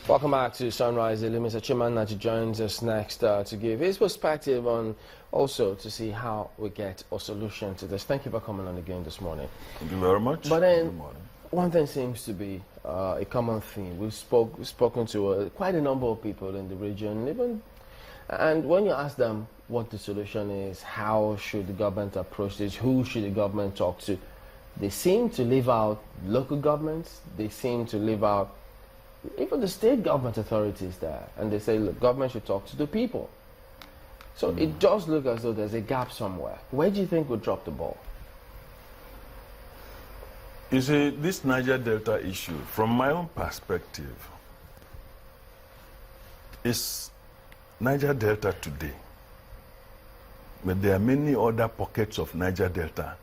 Welcome back to Sunrise. Mr. Chimanachi joins us next to give his perspective on also to see how we get a solution to this. Thank you for coming on again this morning. Thank you very much. But then, one thing seems to be a common theme. We've spoken to quite a number of people in the region, and when you ask them what the solution is, how should the government approach this, who should the government talk to, they seem to leave out local governments, they seem to leave out even the state government authorities there, and they say, look, government should talk to the people. So it does look as though there's a gap somewhere. Where do you think we dropped the ball? You see, this Niger Delta issue, from my own perspective, is Niger Delta today. But there are many other pockets of Niger Delta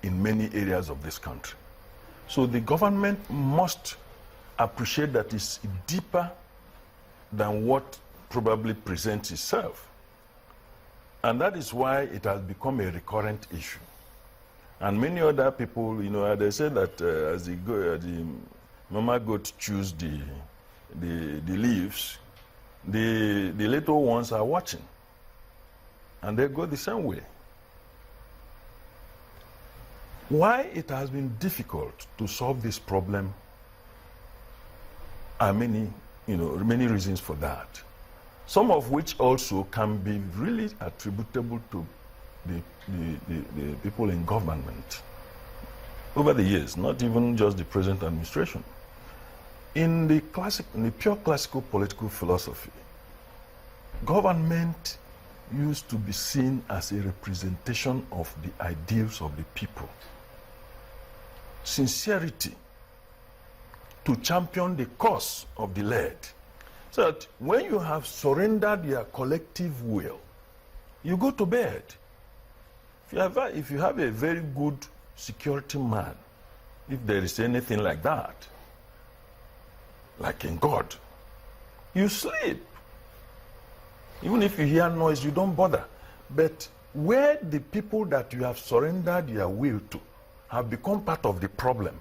in many areas of this country. So the government must appreciate that it's deeper than what probably presents itself. And that is why it has become a recurrent issue. And many other people, they say that as the mama goat chews the leaves, the little ones are watching. And they go the same way. Why it has been difficult to solve this problem are many reasons for that. Some of which also can be really attributable to the people in government over the years, not even just the present administration. In the pure classical political philosophy, government used to be seen as a representation of the ideals of the people. Sincerity to champion the cause of the led. So that when you have surrendered your collective will, you go to bed. If you have a very good security man, if there is anything like that, like in God, you sleep. Even if you hear noise, you don't bother. But where the people that you have surrendered your will to have become part of the problem,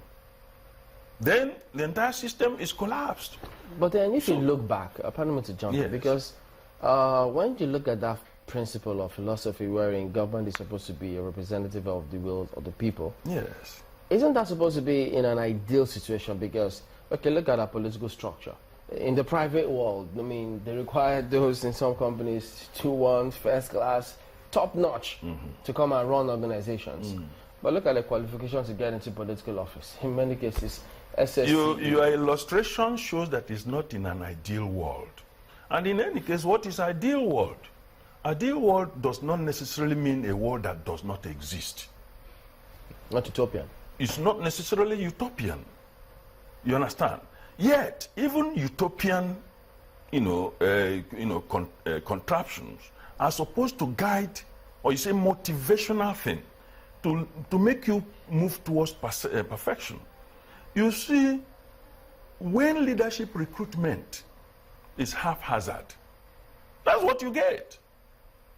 then the entire system is collapsed. But then if you look back, pardon me to jump in, because when you look at that principle of philosophy wherein government is supposed to be a representative of the will of the people, yes, isn't that supposed to be in an ideal situation? Because, okay, look at our political structure. In the private world, I mean, they require those in some companies 2-1, first class, top notch to come and run organizations. But look at the qualifications to get into political office. In many cases, SSC. Your illustration shows that it's not in an ideal world. And in any case, what is ideal world? Ideal world does not necessarily mean a world that does not exist. Not utopian. It's not necessarily utopian. You understand? Yet, even utopian, contraptions are supposed to guide, or you say motivational thing, to make you move towards perfection. You see, when leadership recruitment is haphazard, that's what you get.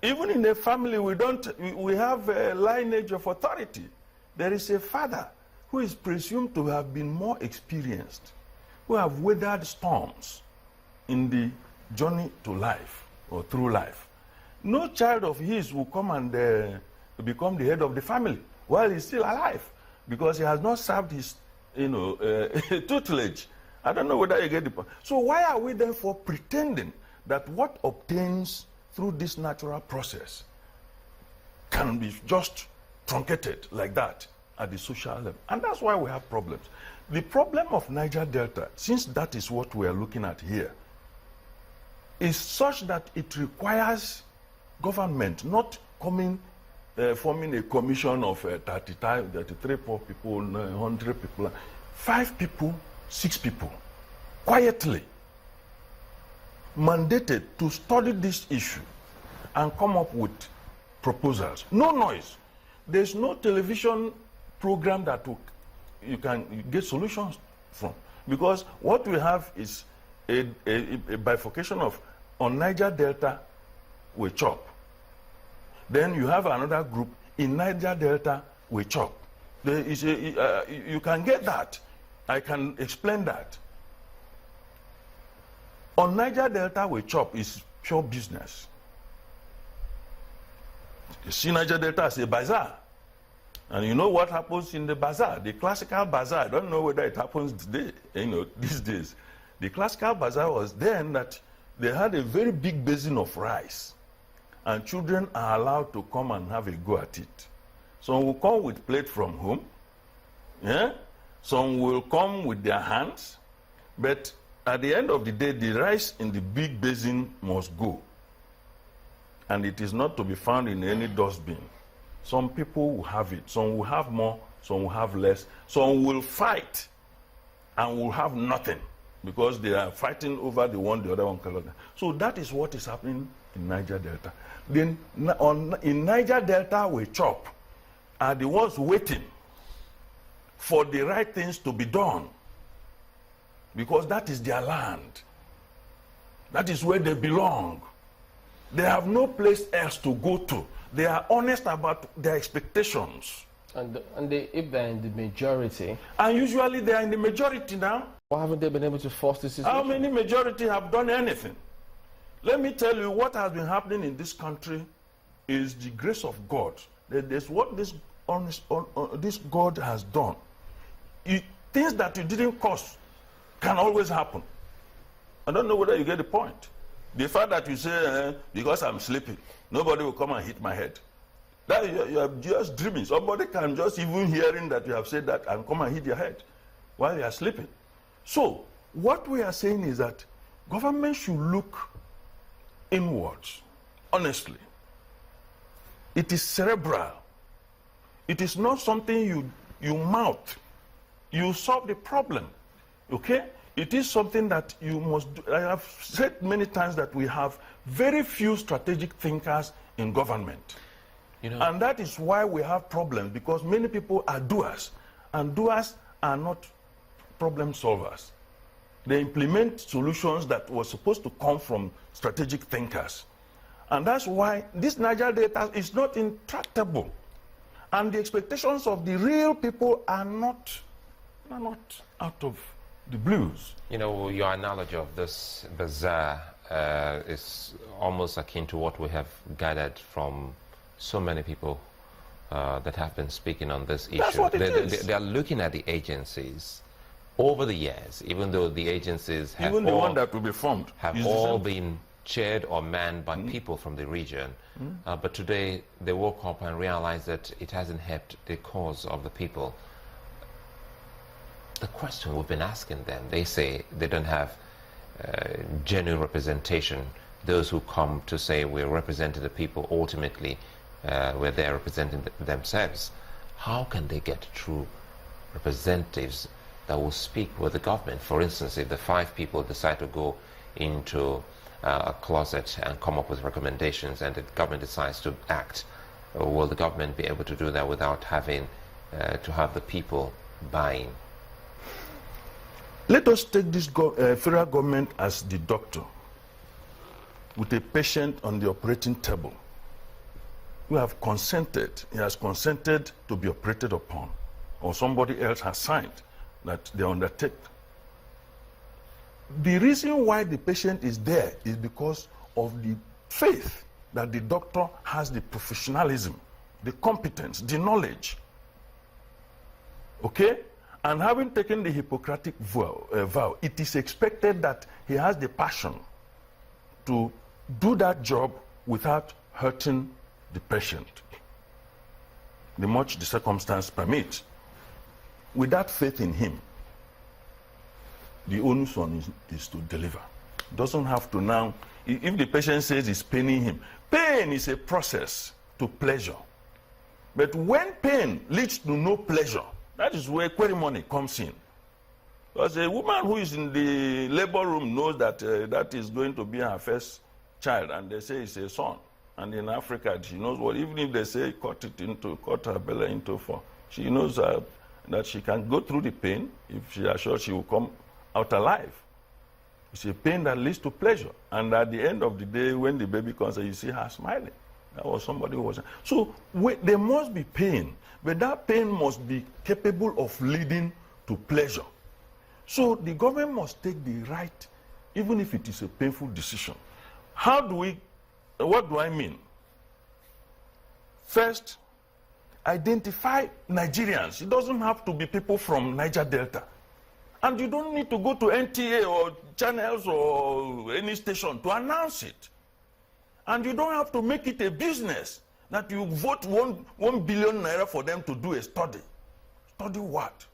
Even in a family, we have a lineage of authority. There is a father who is presumed to have been more experienced, who have weathered storms in the journey to life or through life. No child of his will come and become the head of the family while he's still alive, because he has not served his tutelage. I don't know whether you get the point. So why are we therefore pretending that what obtains through this natural process can be just truncated like that at the social level? And that's why we have problems. The problem of Niger Delta, since that is what we are looking at here, is such that it requires government not coming, forming a commission of 33 poor people, 100 people, 5 people, 6 people, quietly mandated to study this issue and come up with proposals. No noise. There's no television program that you can get solutions from, because what we have is a bifurcation of, on Niger Delta we chop, then you have another group in Niger Delta we chop. There is you can get that. I can explain that. On Niger Delta, we chop is pure business. You see Niger Delta as a bazaar. And you know what happens in the bazaar? The classical bazaar, I don't know whether it happens today, these days. The classical bazaar was then that they had a very big basin of rice. And children are allowed to come and have a go at it. Some will come with plate from home. Yeah? Some will come with their hands. But at the end of the day, the rice in the big basin must go. And it is not to be found in any dustbin. Some people will have it. Some will have more. Some will have less. Some will fight and will have nothing because they are fighting over the one the other one cannot. So that is what is happening in Niger Delta. Then in Niger Delta, we chop are the ones waiting for the right things to be done because that is their land. That is where they belong. They have no place else to go to. They are honest about their expectations. And if they're in the majority... And usually they are in the majority now. Why haven't they been able to force this situation? How many majority have done anything? Let me tell you what has been happening in this country is the grace of God. There's what this God has done. Things that you didn't cause can always happen. I don't know whether you get the point. The fact that you say, because I'm sleeping, nobody will come and hit my head. That you are just dreaming. Somebody can just even hearing that you have said that and come and hit your head while you are sleeping. So what we are saying is that government should look inwards, honestly. It is cerebral. It is not something you mouth. You solve the problem, okay? It is something that you must do. I have said many times that we have very few strategic thinkers in government. And that is why we have problems, because many people are doers, and doers are not problem solvers. They implement solutions that were supposed to come from strategic thinkers. And that's why this Niger Delta is not intractable. And the expectations of the real people are not out of the blues. Your analogy of this bazaar is almost akin to what we have gathered from so many people that have been speaking on this issue. That's what it is. They are looking at the agencies over the years, even though the agencies have even the one that will be formed have all been chaired or manned by people from the region. But today they woke up and realized that it hasn't helped the cause of the people. The question we've been asking them, they say they don't have genuine representation. Those who come to say we're representing the people, ultimately where they're representing themselves. How can they get true representatives that will speak with the government? For instance, if the 5 people decide to go into a closet and come up with recommendations and the government decides to act, will the government be able to do that without having to have the people buying? Let us take this federal government as the doctor with a patient on the operating table who have consented, he has consented to be operated upon, or somebody else has signed that they undertake. The reason why the patient is there is because of the faith that the doctor has the professionalism, the competence, the knowledge. Okay? And having taken the Hippocratic vow, it is expected that he has the passion to do that job without hurting the patient, the much the circumstance permits. With that faith in him, the onus one is to deliver. Doesn't have to now, if the patient says it's paining him, pain is a process to pleasure. But when pain leads to no pleasure, that is where query money comes in. Because a woman who is in the labor room knows that that is going to be her first child, and they say it's a son. And in Africa, she knows what, even if they say cut her belly into 4, she knows that she can go through the pain if she is sure she will come out alive. It's a pain that leads to pleasure. And at the end of the day, when the baby comes, you see her smiling. That was somebody who was. So there must be pain, but that pain must be capable of leading to pleasure. So the government must take the right even if it is a painful decision. What do I mean? First, identify Nigerians. It doesn't have to be people from Niger Delta. And you don't need to go to NTA or channels or any station to announce it. And you don't have to make it a business that you vote 1 billion naira for them to do a study. Study what?